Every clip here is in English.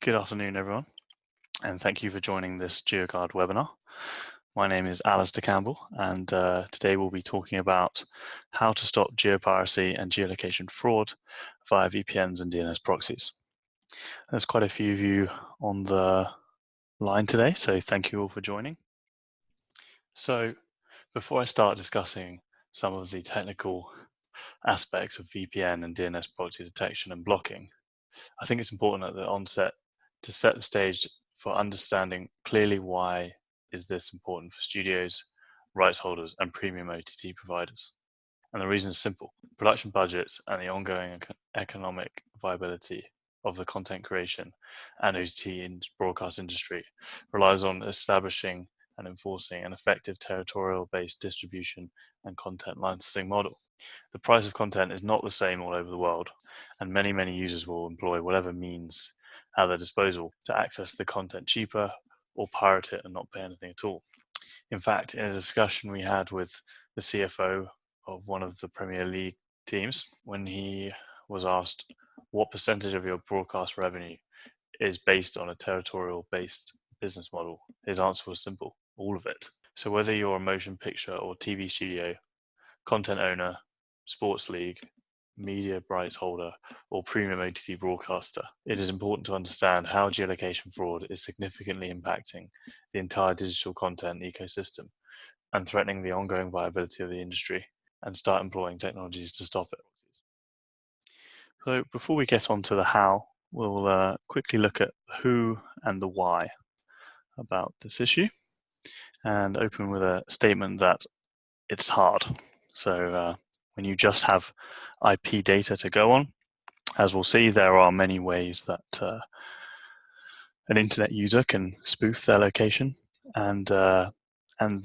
Good afternoon, everyone, and thank you for joining this GeoGuard webinar. My name is Alistair Campbell, and today we'll be talking about how to stop geo-piracy and geolocation fraud via VPNs and DNS proxies. There's quite a few of you on the line today, so thank you all for joining. So before I start discussing some of the technical aspects of VPN and DNS proxy detection and blocking, I think it's important at the onset to set the stage for understanding clearly why is this important for studios, rights holders, and premium OTT providers. And the reason is simple. Production budgets and the ongoing economic viability of the content creation and OTT broadcast industry relies on establishing and enforcing an effective territorial-based distribution and content licensing model. The price of content is not the same all over the world, and many users will employ whatever means at their disposal to access the content cheaper or pirate it and not pay anything at all. In fact, in a discussion we had with the CFO of one of the Premier League teams, when he was asked what percentage of your broadcast revenue is based on a territorial-based business model, his answer was simple: all of it. So whether you're a motion picture or TV studio, content owner, sports league, media rights holder, or premium OTT broadcaster, it is important to understand how geolocation fraud is significantly impacting the entire digital content ecosystem and threatening the ongoing viability of the industry, and start employing technologies to stop it. So before we get on to the how, we'll quickly look at who and the why about this issue, and open with a statement that it's hard. So when you just have IP data to go on, as we'll see, there are many ways that an internet user can spoof their location, and the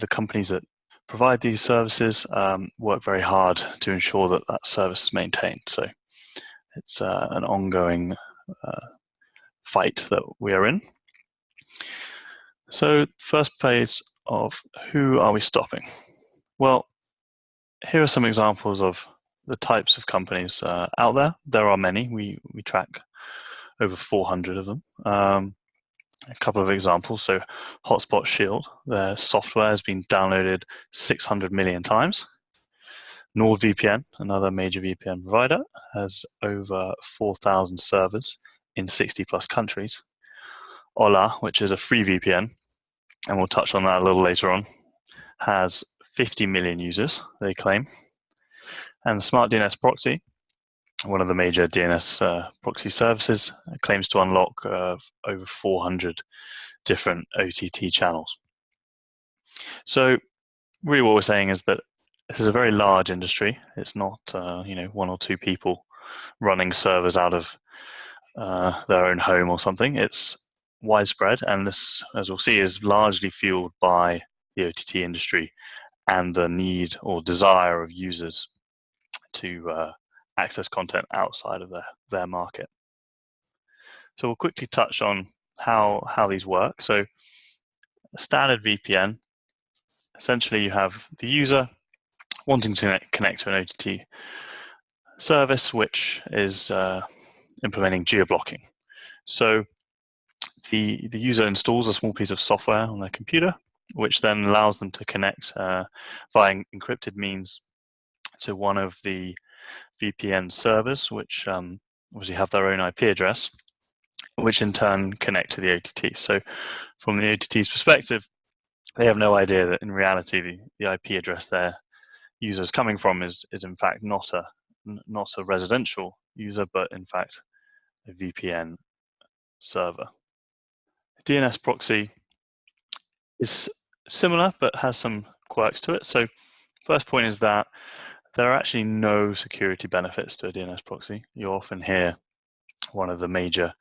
companies that provide these services work very hard to ensure that that service is maintained. So it's an ongoing fight that we are in. So first phase of who are we stopping? Well, here are some examples of the types of companies out there. There are many. We track over 400 of them. A couple of examples. So Hotspot Shield, their software has been downloaded 600 million times. NordVPN, another major VPN provider, has over 4,000 servers in 60 plus countries. Ola, which is a free VPN, and we'll touch on that a little later on, has 50 million users, they claim. And Smart DNS Proxy, one of the major DNS proxy services, claims to unlock over 400 different OTT channels. So really what we're saying is that this is a very large industry. It's not one or two people running servers out of their own home or something. It's widespread, and this, as we'll see, is largely fueled by the OTT industry and the need or desire of users to access content outside of their market. So we'll quickly touch on how these work. So a standard VPN, essentially you have the user wanting to connect to an OTT service which is implementing geo-blocking. So the user installs a small piece of software on their computer, which then allows them to connect via encrypted means to one of the VPN servers, which obviously have their own IP address, which in turn connect to the OTT. So from the OTT's perspective, they have no idea that in reality the IP address their user is coming from is in fact not a residential user, but in fact a VPN server. DNS proxy is similar but has some quirks to it. So first point is that there are actually no security benefits to a DNS proxy. You often hear one of the major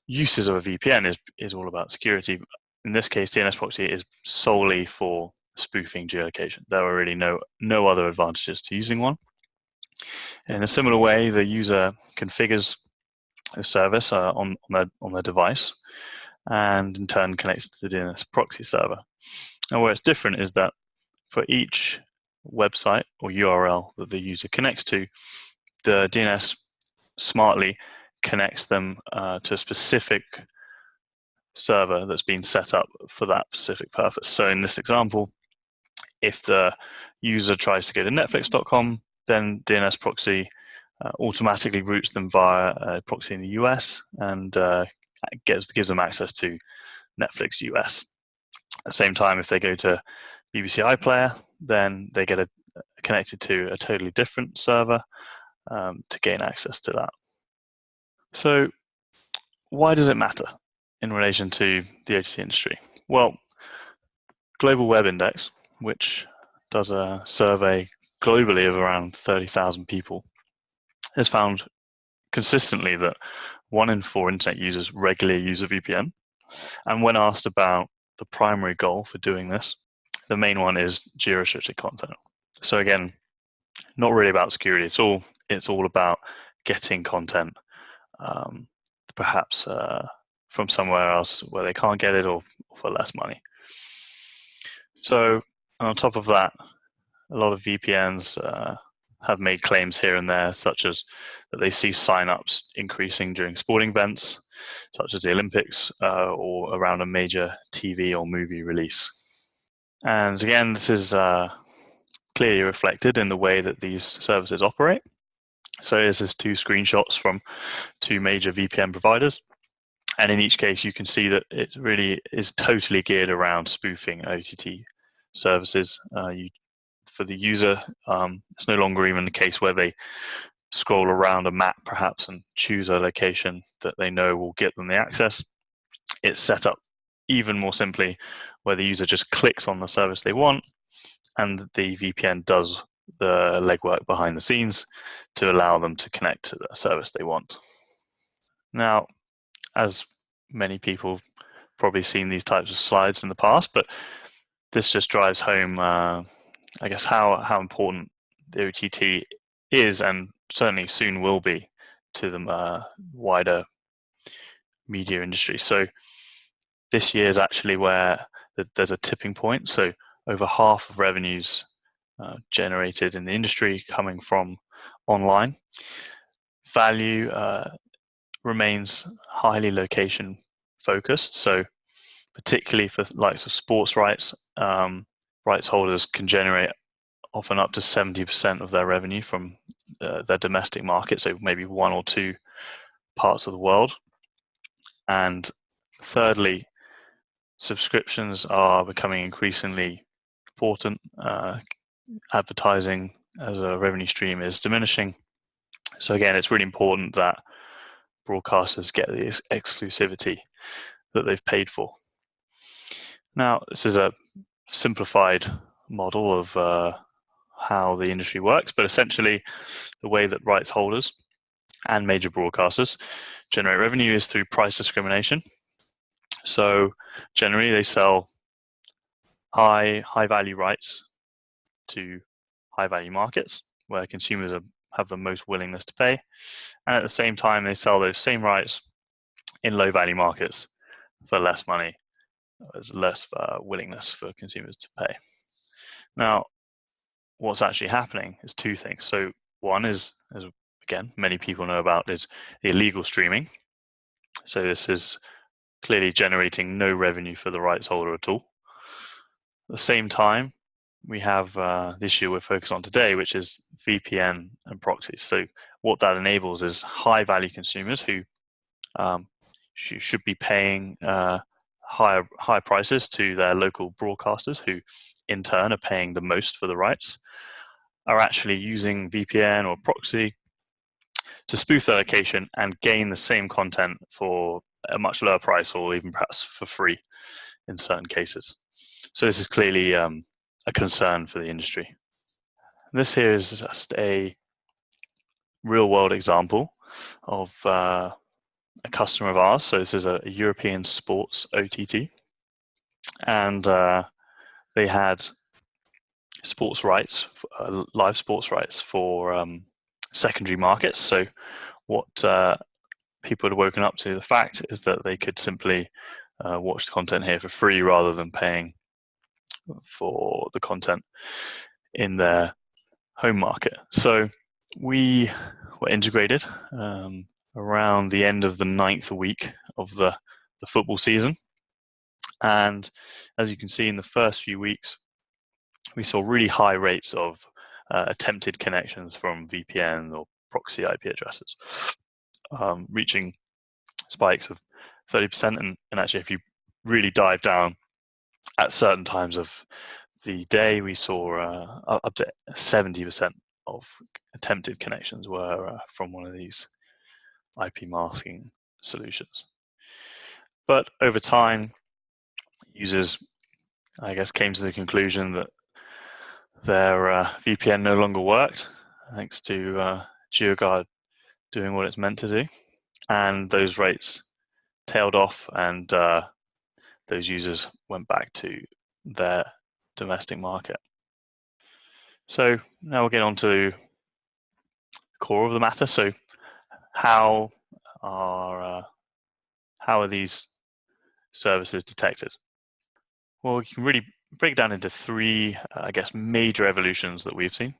uses of a VPN is all about security. In this case, DNS proxy is solely for spoofing geolocation. There are really no other advantages to using one. In a similar way, the user configures a service on their device, and in turn connects to the DNS proxy server. And where it's different is that for each website or URL that the user connects to, the DNS smartly connects them to a specific server that's been set up for that specific purpose. So in this example, if the user tries to go to netflix.com, then DNS proxy automatically routes them via a proxy in the US and gives them access to Netflix US. At the same time, if they go to BBC iPlayer, then they get connected to a totally different server to gain access to that. So why does it matter in relation to the OTT industry? Well, Global Web Index, which does a survey globally of around 30,000 people, has found consistently that 1 in 4 internet users regularly use a VPN. And when asked about the primary goal for doing this, the main one is geo-restricted content. So again, not really about security at all. It's all about getting content, perhaps from somewhere else where they can't get it or for less money. So on top of that, a lot of VPNs have made claims here and there, such as that they see signups increasing during sporting events, such as the Olympics or around a major TV or movie release. And again, this is clearly reflected in the way that these services operate. So this is 2 screenshots from 2 major VPN providers. And in each case, you can see that it really is totally geared around spoofing OTT services. For the user, it's no longer even the case where they scroll around a map perhaps and choose a location that they know will get them the access. It's set up even more simply where the user just clicks on the service they want and the VPN does the legwork behind the scenes to allow them to connect to the service they want. Now, as many people have probably seen these types of slides in the past, but this just drives home, I guess, how important the OTT is and certainly soon will be to the wider media industry. So this year is actually where there's a tipping point. So over half of revenues generated in the industry coming from online. Value remains highly location focused. So particularly for likes of sports rights, rights holders can generate often up to 70% of their revenue from their domestic market, so maybe 1 or 2 parts of the world. And thirdly, subscriptions are becoming increasingly important. Advertising as a revenue stream is diminishing. So again, it's really important that broadcasters get the exclusivity that they've paid for. Now, this is a simplified model of how the industry works, but essentially the way that rights holders and major broadcasters generate revenue is through price discrimination. So generally they sell high value rights to high value markets where consumers have the most willingness to pay, and at the same time they sell those same rights in low value markets for less money. There's less willingness for consumers to pay. Now, what's actually happening is 2 things. So one is, as again many people know about, is illegal streaming. So this is clearly generating no revenue for the rights holder at all. At the same time, we have the issue we're focused on today, which is VPN and proxies. So what that enables is high value consumers who should be paying high prices to their local broadcasters, who in turn are paying the most for the rights, are actually using VPN or proxy to spoof their location and gain the same content for a much lower price or even perhaps for free in certain cases. So this is clearly a concern for the industry. This here is just a real world example of a customer of ours. So this is a European sports OTT, and they had sports rights, live sports rights for secondary markets. So what people had woken up to the fact is that they could simply watch the content here for free rather than paying for the content in their home market. So we were integrated around the end of the 9th week of the football season. And as you can see, in the first few weeks, we saw really high rates of attempted connections from VPN or proxy IP addresses, reaching spikes of 30%. And actually, if you really dive down at certain times of the day, we saw up to 70% of attempted connections were from one of these IP masking solutions. But over time, users, I guess, came to the conclusion that their VPN no longer worked, thanks to GeoGuard doing what it's meant to do. And those rates tailed off, and those users went back to their domestic market. So now we'll get on to the core of the matter. So how are these services detected? Well, you can really break down into three, I guess, major evolutions that we've seen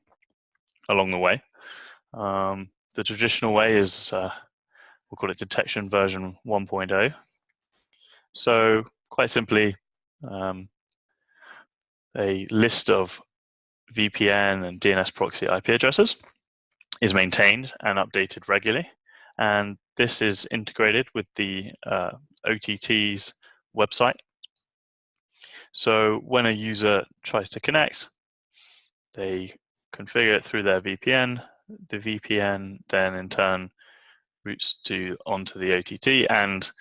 along the way. The traditional way is, we'll call it detection version 1.0. So quite simply, a list of VPN and DNS proxy IP addresses is maintained and updated regularly. And this is integrated with the OTT's website. So when a user tries to connect, they configure it through their VPN. The VPN then in turn routes onto the OTT, and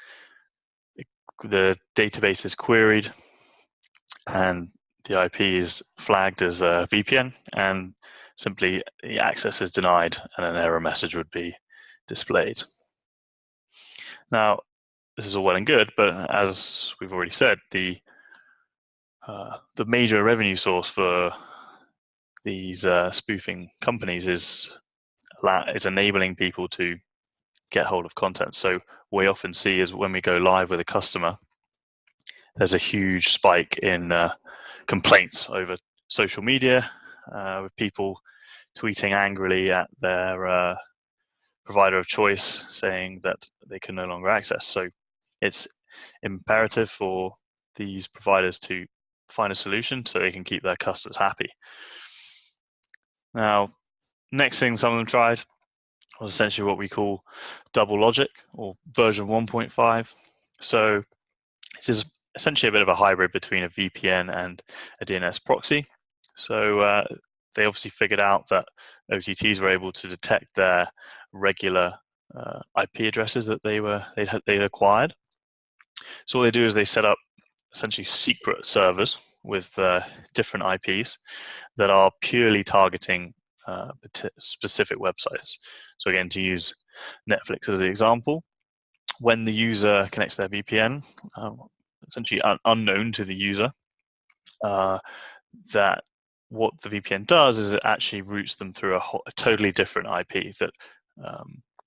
the database is queried, and the IP is flagged as a VPN, and simply the access is denied, and an error message would be displayed. Now, this is all well and good, but as we've already said, the major revenue source for these spoofing companies is enabling people to get hold of content. So what we often see is when we go live with a customer, there's a huge spike in complaints over social media, with people tweeting angrily at their provider of choice, saying that they can no longer access. So it's imperative for these providers to find a solution so they can keep their customers happy. Now, next thing some of them tried was essentially what we call double logic, or version 1.5. So this is essentially a bit of a hybrid between a VPN and a DNS proxy. So they obviously figured out that OTTs were able to detect their regular IP addresses that they'd acquired. So what they do is they set up essentially secret servers with different IPs that are purely targeting specific websites. So again, to use Netflix as the example, when the user connects their VPN, essentially unknown to the user, that what the VPN does is it actually routes them through a totally different IP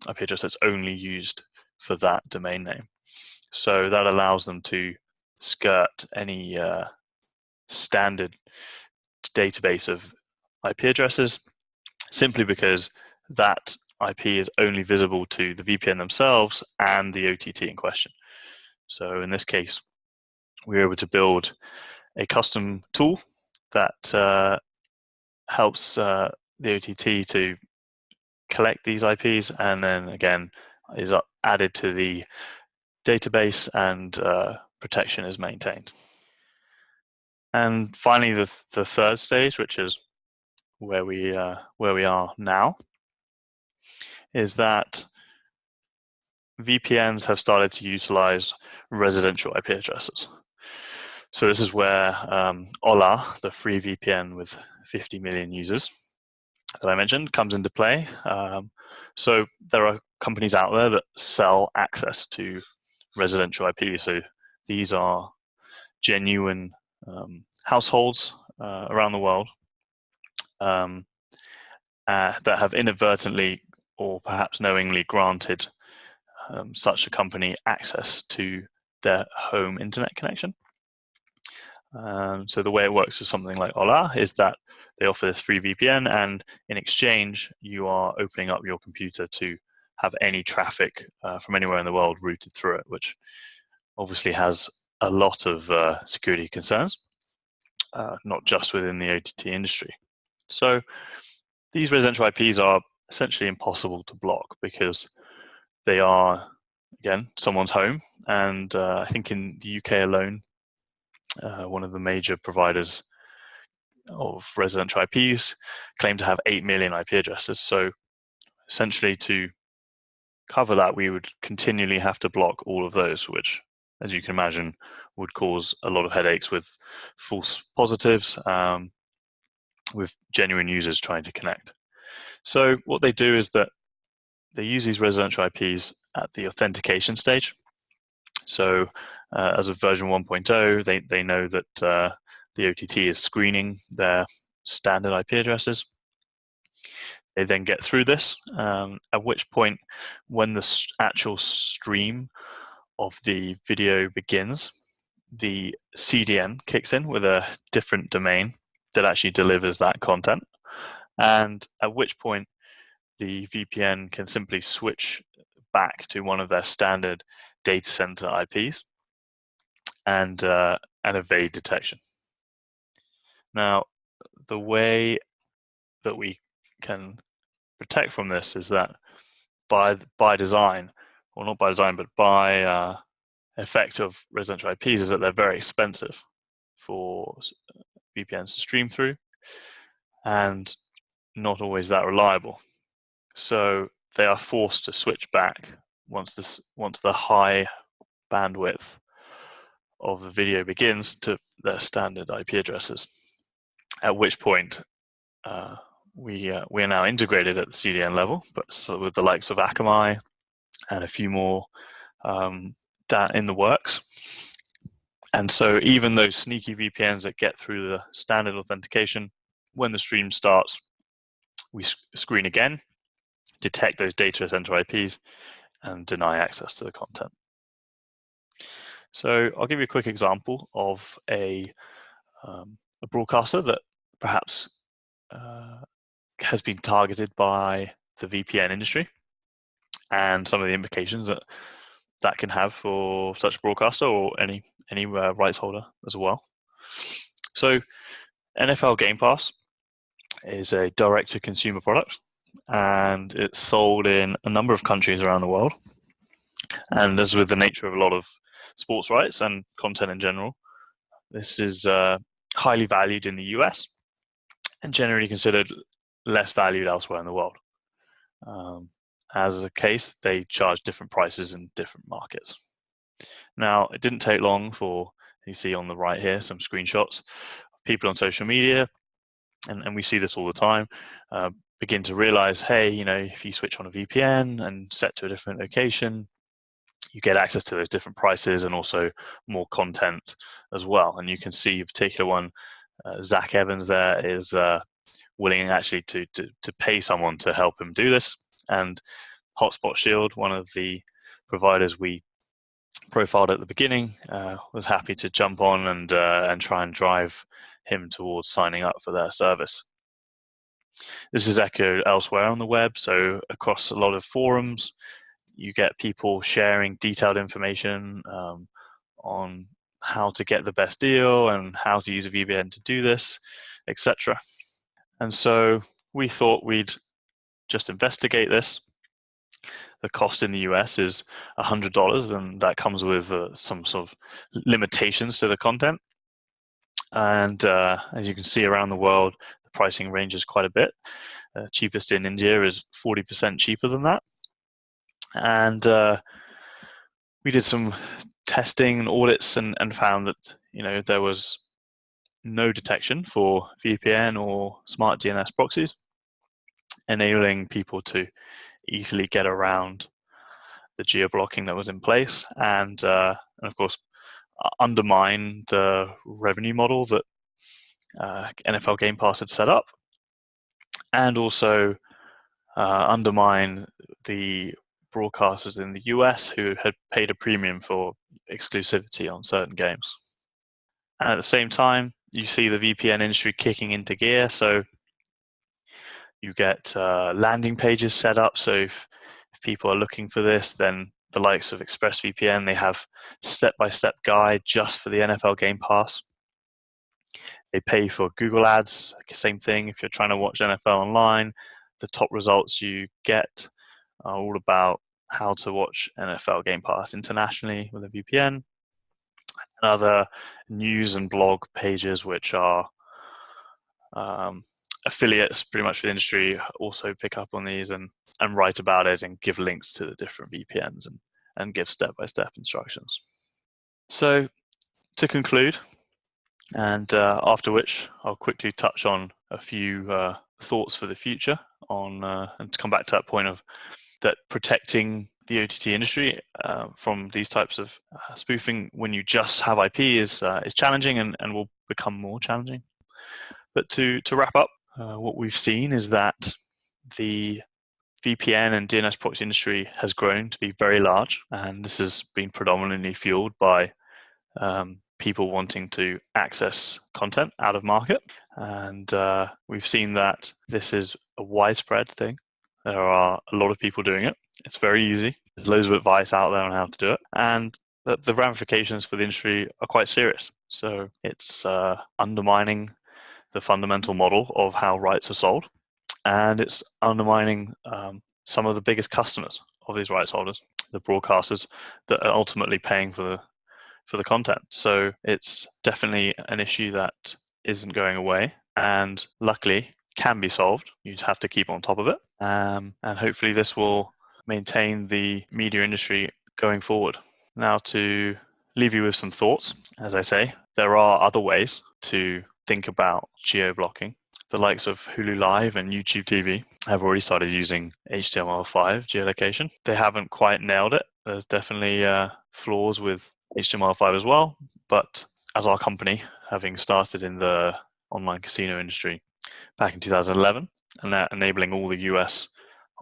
IP address that's only used for that domain name. So that allows them to skirt any standard database of IP addresses, simply because that IP is only visible to the VPN themselves and the OTT in question. So in this case, we were able to build a custom tool that helps the OTT to collect these IPs, and then again is added to the database, and protection is maintained. And finally, the third stage, which is where we are now, is that VPNs have started to utilize residential IP addresses. So this is where Hola, the free VPN with 50 million users that I mentioned, comes into play. So there are companies out there that sell access to residential IP. So these are genuine households around the world that have inadvertently or perhaps knowingly granted such a company access to their home internet connection. So the way it works with something like Hola is that they offer this free VPN, and in exchange, you are opening up your computer to have any traffic from anywhere in the world routed through it, which obviously has a lot of security concerns, not just within the OTT industry. So these residential IPs are essentially impossible to block because they are, again, someone's home. And I think in the UK alone, one of the major providers of residential IPs claim to have 8 million IP addresses. So essentially, to cover that, we would continually have to block all of those, which, as you can imagine, would cause a lot of headaches with false positives, with genuine users trying to connect. So what they do is that they use these residential IPs at the authentication stage. So as of version 1.0, they know that the OTT is screening their standard IP addresses. They then get through this, at which point, when the actual stream of the video begins, the CDN kicks in with a different domain that actually delivers that content, and at which point the VPN can simply switch back to one of their standard data center IPs and evade detection. Now, the way that we can protect from this is that by design, or not by design, but by effect of residential IPs, is that they're very expensive for VPNs to stream through, and not always that reliable. So they are forced to switch back once the high bandwidth of the video begins to their standard IP addresses. At which point, we are now integrated at the CDN level, but with the likes of Akamai and a few more in the works. And so even those sneaky VPNs that get through the standard authentication, when the stream starts, we screen again, detect those data center IPs, and deny access to the content. So I'll give you a quick example of a broadcaster that perhaps has been targeted by the VPN industry, and some of the implications that can have for such a broadcaster or any rights holder as well. So NFL Game Pass is a direct-to-consumer product, and it's sold in a number of countries around the world. And as with the nature of a lot of sports rights and content in general, this is highly valued in the US and generally considered less valued elsewhere in the world. As a case, they charge different prices in different markets. Now, it didn't take long for, you see on the right here, some screenshots of people on social media, and we see this all the time, begin to realize, hey, if you switch on a VPN and set to a different location, you get access to those different prices and also more content as well. And you can see a particular one, Zach Evans there is willing actually to pay someone to help him do this. And Hotspot Shield, one of the providers we profiled at the beginning, was happy to jump on and try and drive him towards signing up for their service. This is echoed elsewhere on the web, so across a lot of forums, you get people sharing detailed information on how to get the best deal and how to use a VPN to do this, etc. And so we thought we'd just investigate this. The cost in the US is $100, and that comes with some sort of limitations to the content. And as you can see around the world, the pricing ranges quite a bit. Cheapest in India is 40% cheaper than that. And we did some testing and audits and found that there was no detection for VPN or smart DNS proxies, enabling people to easily get around the geo-blocking that was in place, and of course undermine the revenue model that NFL Game Pass had set up, and also undermine the broadcasters in the US who had paid a premium for exclusivity on certain games. And at the same time, you see the VPN industry kicking into gear. So you get landing pages set up. So if people are looking for this, then the likes of ExpressVPN, they have step-by-step guide just for the NFL Game Pass. They pay for Google Ads, same thing. If you're trying to watch NFL online, the top results you get are all about how to watch NFL Game Pass internationally with a VPN, and other news and blog pages which are affiliates pretty much for the industry also pick up on these and write about it and give links to the different VPNs and give step-by-step instructions. So to conclude, and after which I'll quickly touch on a few thoughts for the future on and to come back to that point of that protecting the OTT industry from these types of spoofing when you just have IP is challenging and will become more challenging. But to wrap up, what we've seen is that the VPN and DNS proxy industry has grown to be very large, and this has been predominantly fueled by people wanting to access content out of market. And we've seen that this is a widespread thing. There are a lot of people doing it. It's very easy. There's loads of advice out there on how to do it. And the ramifications for the industry are quite serious. So it's undermining the fundamental model of how rights are sold. And it's undermining some of the biggest customers of these rights holders, the broadcasters that are ultimately paying for the content. So it's definitely an issue that isn't going away, and luckily can be solved. You just have to keep on top of it, and hopefully this will maintain the media industry going forward. Now, to leave you with some thoughts, as I say, there are other ways to think about geo-blocking. The likes of Hulu Live and YouTube TV have already started using HTML5 geolocation. They haven't quite nailed it. There's definitely flaws with HTML5 as well, but as our company, having started in the online casino industry back in 2011, and that enabling all the US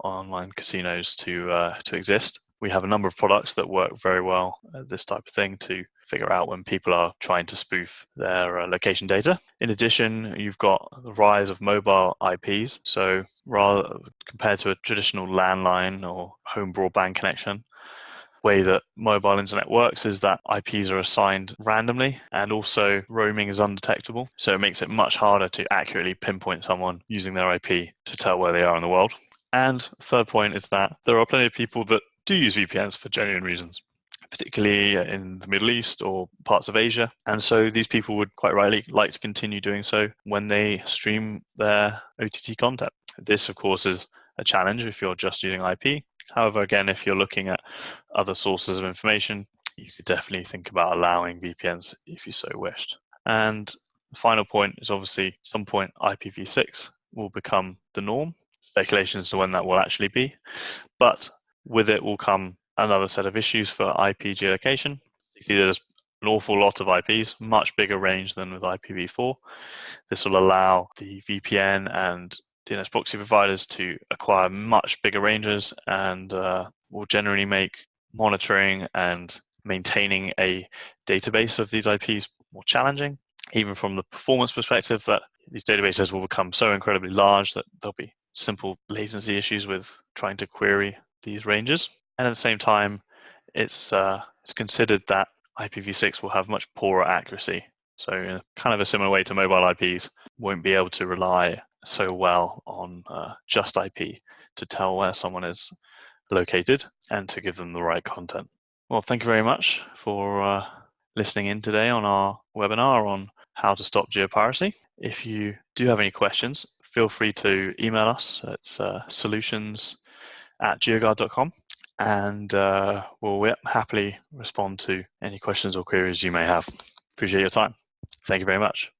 online casinos to exist, we have a number of products that work very well at this type of thing to figure out when people are trying to spoof their location data. In addition, you've got the rise of mobile IPs. So rather compared to a traditional landline or home broadband connection, way that mobile internet works is that IPs are assigned randomly, and also roaming is undetectable. So it makes it much harder to accurately pinpoint someone using their IP to tell where they are in the world. And third point is that there are plenty of people that do use VPNs for genuine reasons, particularly in the Middle East or parts of Asia. And so these people would quite rightly like to continue doing so when they stream their OTT content. This, of course, is a challenge if you're just using IP. However, again, if you're looking at other sources of information, you could definitely think about allowing VPNs if you so wished. And the final point is obviously at some point IPv6 will become the norm. Speculation as to when that will actually be. But with it will come another set of issues for IP geolocation. There's an awful lot of IPs, much bigger range than with IPv4. This will allow the VPN and DNS proxy providers to acquire much bigger ranges, and will generally make monitoring and maintaining a database of these IPs more challenging, even from the performance perspective that these databases will become so incredibly large that there'll be simple latency issues with trying to query these ranges. And at the same time, it's considered that IPv6 will have much poorer accuracy. So in kind of a similar way to mobile IPs, won't be able to rely so well on just IP to tell where someone is located and to give them the right content. Well, thank you very much for listening in today on our webinar on how to stop geo-piracy. If you do have any questions, feel free to email us. It's solutions@geoguard.com, and we'll happily respond to any questions or queries you may have. Appreciate your time. Thank you very much.